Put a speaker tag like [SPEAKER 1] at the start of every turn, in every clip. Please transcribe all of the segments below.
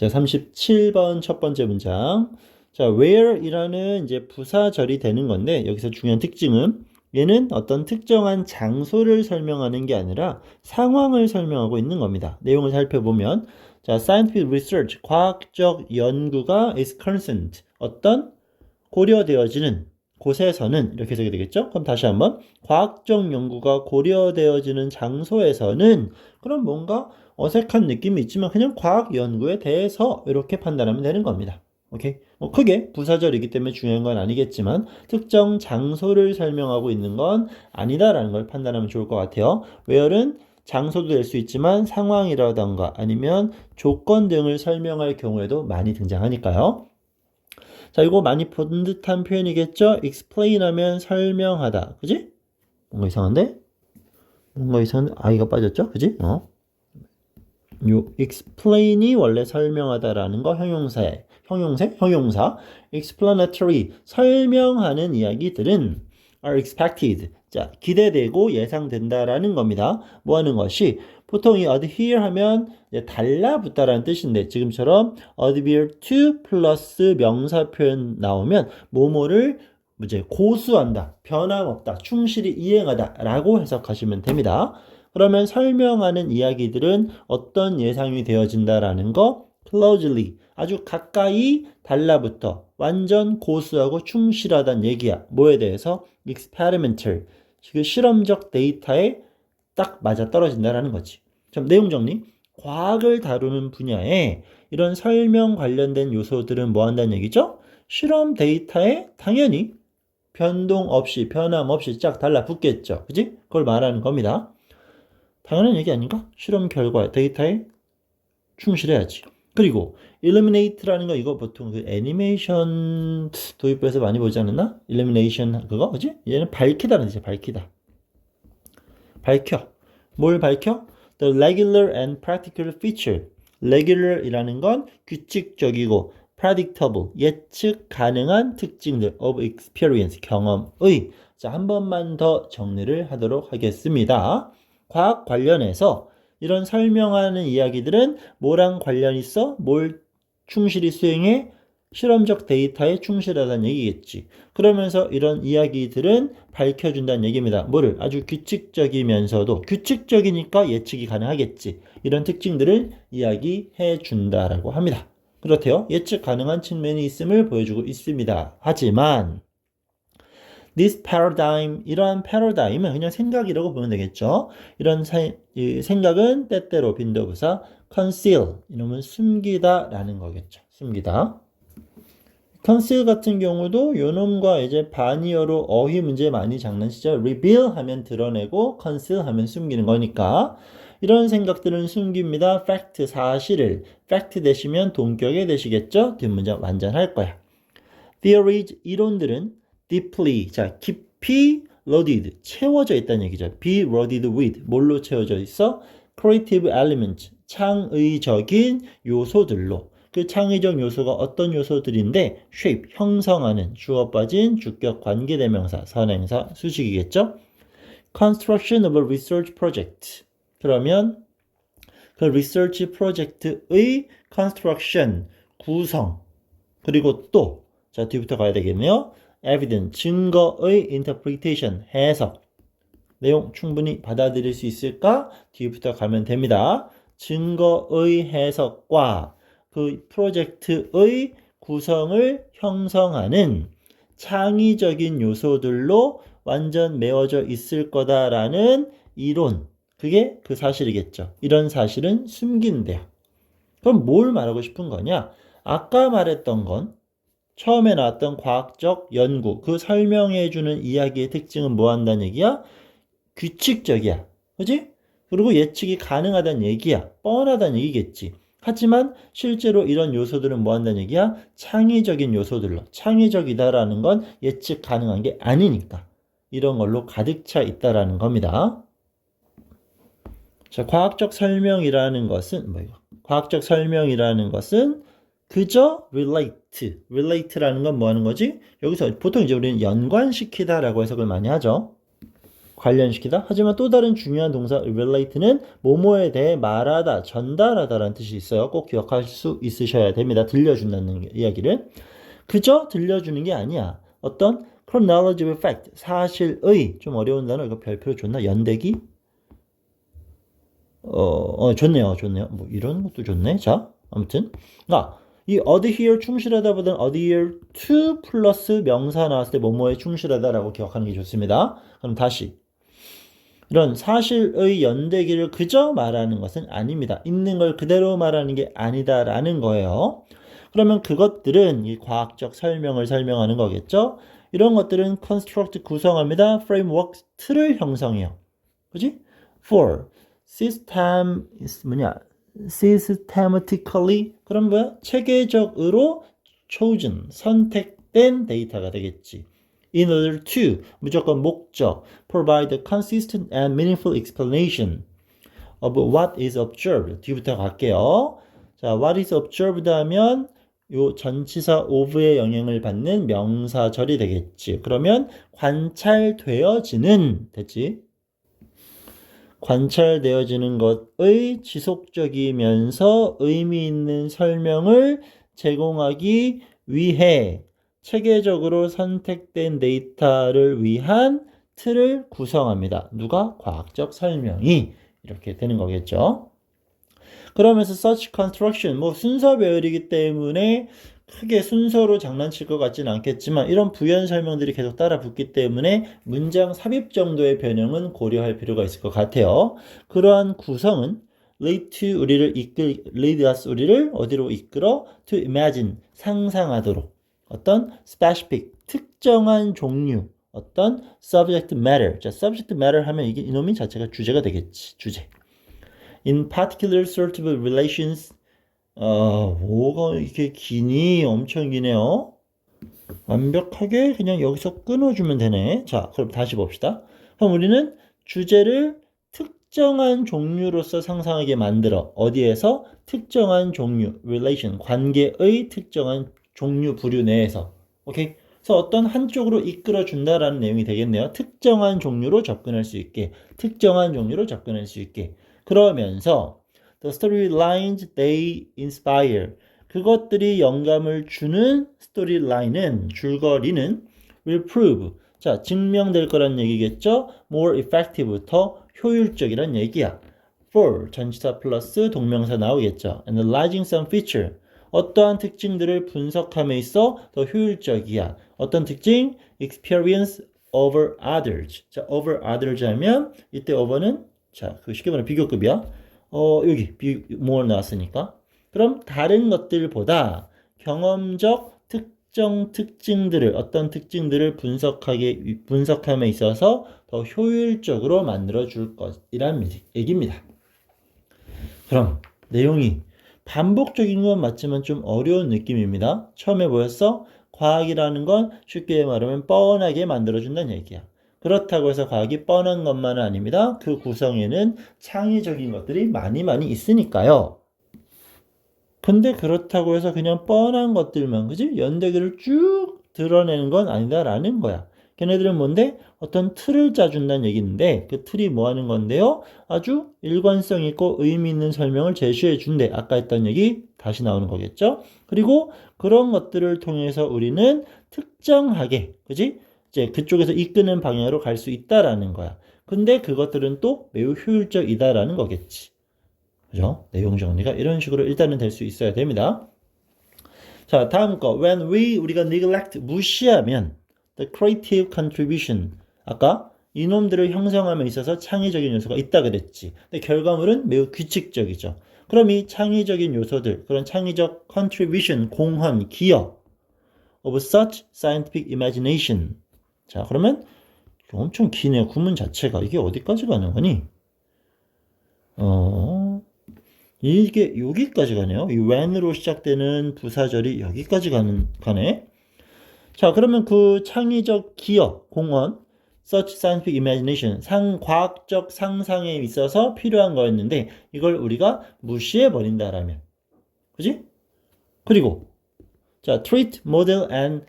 [SPEAKER 1] 자, 37번 첫 번째 문장. 자, where이라는 이제 부사절이 되는 건데 여기서 중요한 특징은 얘는 어떤 특정한 장소를 설명하는 게 아니라 상황을 설명하고 있는 겁니다. 내용을 살펴보면 자, scientific research, 과학적 연구가 is concerned, 어떤 고려되어지는 곳에서는 이렇게 해석이 되겠죠? 그럼 다시 한번 과학적 연구가 고려되어지는 장소에서는 그럼 뭔가 어색한 느낌이 있지만 그냥 과학 연구에 대해서 이렇게 판단하면 되는 겁니다. 오케이? 뭐 크게 부사절이기 때문에 중요한 건 아니겠지만 특정 장소를 설명하고 있는 건 아니다라는 걸 판단하면 좋을 것 같아요. where는 장소도 될 수 있지만 상황이라던가 아니면 조건 등을 설명할 경우에도 많이 등장하니까요. 자, 이거 많이 본 듯한 표현이겠죠? explain 하면 설명하다. 그지? 뭔가 이상한데? 뭔가 이상한데? 아이가 빠졌죠? 그지? 요 explain이 원래 설명하다라는 거 형용사 explanatory 설명하는 이야기들은 are expected 자 기대되고 예상된다라는 겁니다. 뭐 하는 것이 보통 이 adhere 하면 달라붙다라는 뜻인데 지금처럼 adhere to 플러스 명사 표현 나오면 뭐뭐를 이제 고수한다, 변함없다, 충실히 이행하다 라고 해석하시면 됩니다. 그러면 설명하는 이야기들은 어떤 예상이 되어진다라는 거 closely 아주 가까이 달라붙어 완전 고수하고 충실하다는 얘기야. 뭐에 대해서? experimental 그 실험적 데이터에 딱 맞아떨어진다라는 거지. 자, 내용 정리. 과학을 다루는 분야에 이런 설명 관련된 요소들은 뭐 한다는 얘기죠? 실험 데이터에 당연히 변동 없이 변함 없이 쫙 달라붙겠죠. 그지? 그걸 말하는 겁니다. 당연한 얘기 아닌가? 실험 결과 데이터에 충실해야지. 그리고 eliminate라는 거 이거 보통 그 애니메이션 도입부에서 많이 보지 않았나? elimination 그거 그지? 얘는 밝히다는 뜻이야. 밝히다. 밝혀. 뭘 밝혀? The regular and practical feature. regular이라는 건 규칙적이고 predictable 예측 가능한 특징들 of experience 경험의. 자, 한 번만 더 정리를 하도록 하겠습니다. 과학 관련해서 이런 설명하는 이야기들은 뭐랑 관련 있어? 뭘 충실히 수행해? 실험적 데이터에 충실하다는 얘기겠지. 그러면서 이런 이야기들은 밝혀준다는 얘기입니다. 뭐를? 아주 규칙적이면서도 규칙적이니까 예측이 가능하겠지. 이런 특징들을 이야기해 준다라고 합니다. 그렇대요. 예측 가능한 측면이 있음을 보여주고 있습니다. 하지만 this paradigm, 이러한 패러다임은 그냥 생각이라고 보면 되겠죠. 이런 생각은 때때로 빈도부사 conceal, 이놈은 숨기다 라는 거겠죠. 숨기다. conceal 같은 경우도 요놈과 이제 반이어로 어휘 문제 많이 장난치죠. reveal 하면 드러내고 conceal 하면 숨기는 거니까 이런 생각들은 숨깁니다. fact, 사실을 fact 되시면 동격에 되시겠죠. 뒷문장 완전할 거야. theories, 이론들은 deeply, 자 깊이 loaded, 채워져 있다는 얘기죠. be loaded with, 뭘로 채워져 있어? creative element, 창의적인 요소들로. 그 창의적 요소가 어떤 요소들인데 shape, 형성하는, 주어 빠진 주격 관계대명사, 선행사, 수식이겠죠. construction of a research project. 그러면 그 research project의 construction, 구성, 그리고 또 자 뒤부터 가야 되겠네요. evidence, 증거의 interpretation, 해석. 내용 충분히 받아들일 수 있을까? 뒤부터 가면 됩니다. 증거의 해석과 그 프로젝트의 구성을 형성하는 창의적인 요소들로 완전 메워져 있을 거다라는 이론. 그게 그 사실이겠죠. 이런 사실은 숨긴대요. 그럼 뭘 말하고 싶은 거냐? 아까 말했던 건 처음에 나왔던 과학적 연구, 그 설명해주는 이야기의 특징은 뭐 한다는 얘기야? 규칙적이야. 그지? 그리고 예측이 가능하다는 얘기야. 뻔하다는 얘기겠지. 하지만 실제로 이런 요소들은 뭐 한다는 얘기야? 창의적인 요소들로. 창의적이다라는 건 예측 가능한 게 아니니까. 이런 걸로 가득 차 있다라는 겁니다. 자, 과학적 설명이라는 것은 뭐예요? 과학적 설명이라는 것은 그저 relate라는 건 뭐 하는 거지? 여기서 보통 이제 우리는 연관시키다라고 해석을 많이 하죠. 관련시키다. 하지만 또 다른 중요한 동사 relate는 뭐뭐에 대해 말하다, 전달하다라는 뜻이 있어요. 꼭 기억할 수 있으셔야 됩니다. 들려준다는 이야기를. 그저 들려주는 게 아니야. 어떤 chronology of fact, 사실의, 좀 어려운 단어, 이거 별표로 줬나? 연대기? 좋네요. 뭐 이런 것도 좋네. 자, 아무튼. 이 adhere 충실하다보다는 adhere to 플러스 명사 나왔을 때 뭐뭐에 충실하다라고 기억하는 게 좋습니다. 그럼 다시. 이런 사실의 연대기를 그저 말하는 것은 아닙니다. 있는 걸 그대로 말하는 게 아니다라는 거예요. 그러면 그것들은 이 과학적 설명을 설명하는 거겠죠? 이런 것들은 construct 구성합니다. framework 틀을 형성해요. 그지? for systematically 그럼 뭐야? 체계적으로 chosen 선택된 데이터가 되겠지. In order to 무조건 목적 provide a consistent and meaningful explanation of what is observed. 뒤부터 갈게요. 자, what is observed 하면 요 전치사 of의 영향을 받는 명사절이 되겠지. 그러면 관찰되어지는 됐지. 관찰되어지는 것의 지속적이면서 의미 있는 설명을 제공하기 위해 체계적으로 선택된 데이터를 위한 틀을 구성합니다. 누가? 과학적 설명이 이렇게 되는 거겠죠. 그러면서 such construction, 뭐 순서 배열이기 때문에 크게 순서로 장난칠 것 같지는 않겠지만 이런 부연 설명들이 계속 따라 붙기 때문에 문장 삽입 정도의 변형은 고려할 필요가 있을 것 같아요. 그러한 구성은 lead us 우리를 어디로 이끌어? to imagine 상상하도록 어떤 specific 특정한 종류 어떤 subject matter. 자, subject matter 하면 이게 이놈이 자체가 주제가 되겠지. 주제. In particular sort of relations. 뭐가 이렇게 기니? 엄청 기네요. 완벽하게 그냥 여기서 끊어주면 되네. 자, 그럼 다시 봅시다. 그럼 우리는 주제를 특정한 종류로서 상상하게 만들어. 어디에서? 특정한 종류, relation, 관계의 특정한 종류 부류 내에서. 오케이? 그래서 어떤 한쪽으로 이끌어 준다라는 내용이 되겠네요. 특정한 종류로 접근할 수 있게. 특정한 종류로 접근할 수 있게. 그러면서 the storylines they inspire. 그것들이 영감을 주는 스토리라인은 줄거리는 will prove. 자, 증명될 거란 얘기겠죠? more effective, 더 효율적이란 얘기야. for 전치사 플러스 동명사 나오겠죠. analyzing some feature. 어떠한 특징들을 분석함에 있어 더 효율적이야. 어떤 특징? experience over others. 자, over others 하면 이때 over는 자, 그 쉽게 말하면 비교급이야. 여기 more 나왔으니까. 그럼 다른 것들보다 경험적 특정 특징들을 어떤 특징들을 분석함에 있어서 더 효율적으로 만들어 줄 것이란 얘기입니다. 그럼 내용이 반복적인 건 맞지만 좀 어려운 느낌입니다. 처음에 뭐였어? 과학이라는 건 쉽게 말하면 뻔하게 만들어준다는 얘기야. 그렇다고 해서 과학이 뻔한 것만은 아닙니다. 그 구성에는 창의적인 것들이 많이 있으니까요. 근데 그렇다고 해서 그냥 뻔한 것들만, 그지? 연대기를 쭉 드러내는 건 아니다라는 거야. 걔네들은 뭔데? 어떤 틀을 짜준다는 얘기인데 그 틀이 뭐 하는 건데요? 아주 일관성 있고 의미 있는 설명을 제시해 준대. 아까 했던 얘기 다시 나오는 거겠죠? 그리고 그런 것들을 통해서 우리는 특정하게, 그지? 이제 그쪽에서 이끄는 방향으로 갈 수 있다라는 거야. 근데 그것들은 또 매우 효율적이다라는 거겠지. 그죠? 내용 정리가 이런 식으로 일단은 될 수 있어야 됩니다. 자, 다음 거. When 우리가 neglect, 무시하면 the creative contribution. 아까 이놈들을 형성함에 있어서 창의적인 요소가 있다 그랬지. 근데 결과물은 매우 규칙적이죠. 그럼 이 창의적인 요소들, 그런 창의적 contribution, 공헌, 기여 of such scientific imagination. 자, 그러면 엄청 기네요. 구문 자체가. 이게 어디까지 가는 거니? 이게 여기까지 가네요. 이 when으로 시작되는 부사절이 여기까지 가네. 자, 그러면 그 창의적 기여, 공헌, such scientific imagination, 과학적 상상에 있어서 필요한 거였는데 이걸 우리가 무시해 버린다라면, 그지? 그리고 자, treat, model and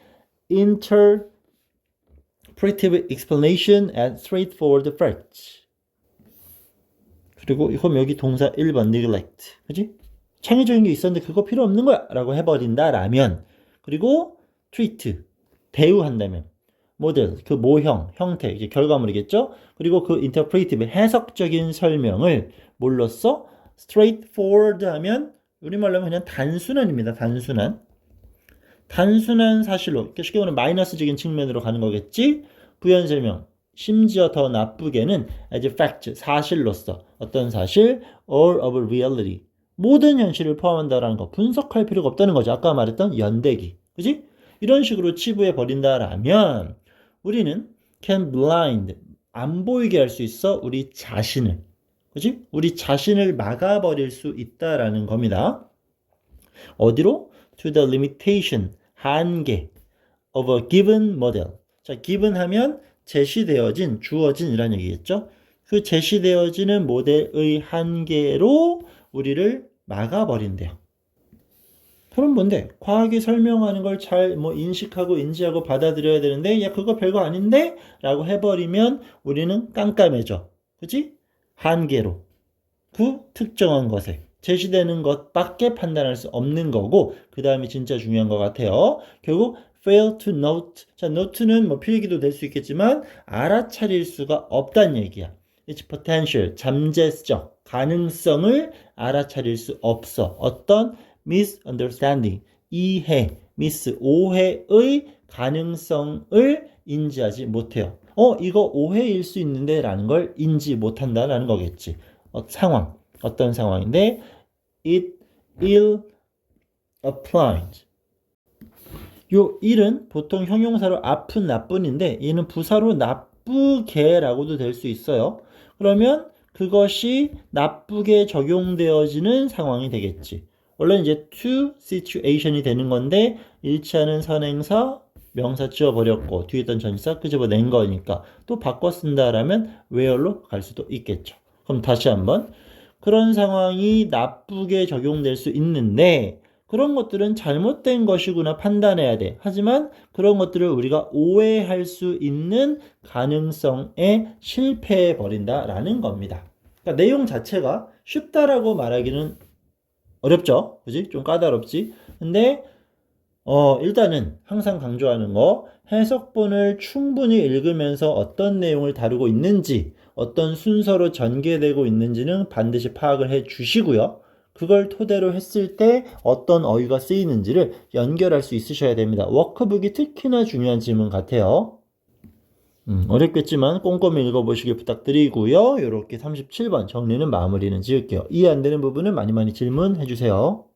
[SPEAKER 1] Interpretive explanation and straightforward facts. 그리고 그럼 여기 동사 1번 neglect. 그지? 창의적인 게 있었는데 그거 필요 없는 거야 라고 해버린다라면, 그리고 treat, 대우한다면, 모델, 그 모형, 형태, 이제 결과물이겠죠? 그리고 그 interpretive, 해석적인 설명을 뭘로써? straightforward 하면 우리말로 하면 그냥 단순한입니다. 단순한 사실로, 쉽게 말하면 마이너스적인 측면으로 가는 거겠지? 부연 설명, 심지어 더 나쁘게는 as fact, 사실로서, 어떤 사실? all of reality, 모든 현실을 포함한다라는 거, 분석할 필요가 없다는 거죠. 아까 말했던 연대기, 그지? 이런 식으로 치부해 버린다라면 우리는 can blind, 안 보이게 할 수 있어 우리 자신을, 그지? 우리 자신을 막아버릴 수 있다라는 겁니다. 어디로? to the limitation, 한계 of a given model. 자, given 하면 제시되어진, 주어진이라는 얘기겠죠? 그 제시되어지는 모델의 한계로 우리를 막아버린대요. 그럼 뭔데? 과학이 설명하는 걸 잘 인식하고 인지하고 받아들여야 되는데, 야, 그거 별거 아닌데? 라고 해버리면 우리는 깜깜해져. 그치? 한계로. 그 특정한 것에 제시되는 것밖에 판단할 수 없는 거고, 그 다음이 진짜 중요한 것 같아요. 결국 fail to note. 자, note는 필기도 될 수 있겠지만 알아차릴 수가 없다는 얘기야. It's potential, 잠재적 가능성을 알아차릴 수 없어. 어떤 misunderstanding, 이해, 오해의 가능성을 인지하지 못해요. 이거 오해일 수 있는데 라는 걸 인지 못한다라는 거겠지. 상황, 어떤 상황인데 it ill applied. 요 일은 보통 형용사로 아픈, 나쁜인데 얘는 부사로 나쁘게라고도 될 수 있어요. 그러면 그것이 나쁘게 적용되어지는 상황이 되겠지. 원래 이제 to situation이 되는 건데 일치하는 선행사 명사 지워버렸고 뒤에 있던 전치사 끄집어낸 거니까 또 바꿔 쓴다라면 where로 갈 수도 있겠죠. 그럼 다시 한번, 그런 상황이 나쁘게 적용될 수 있는데 그런 것들은 잘못된 것이구나 판단해야 돼. 하지만 그런 것들을 우리가 오해할 수 있는 가능성에 실패해 버린다라는 겁니다. 그러니까 내용 자체가 쉽다라고 말하기는 어렵죠. 그지? 좀 까다롭지. 근데 일단은 항상 강조하는 거, 해석본을 충분히 읽으면서 어떤 내용을 다루고 있는지, 어떤 순서로 전개되고 있는지는 반드시 파악을 해 주시고요. 그걸 토대로 했을 때 어떤 어휘가 쓰이는지를 연결할 수 있으셔야 됩니다. 워크북이 특히나 중요한 질문 같아요. 어렵겠지만 꼼꼼히 읽어보시길 부탁드리고요. 이렇게 37번 정리는 마무리는 지을게요. 이해 안 되는 부분은 많이 질문해 주세요.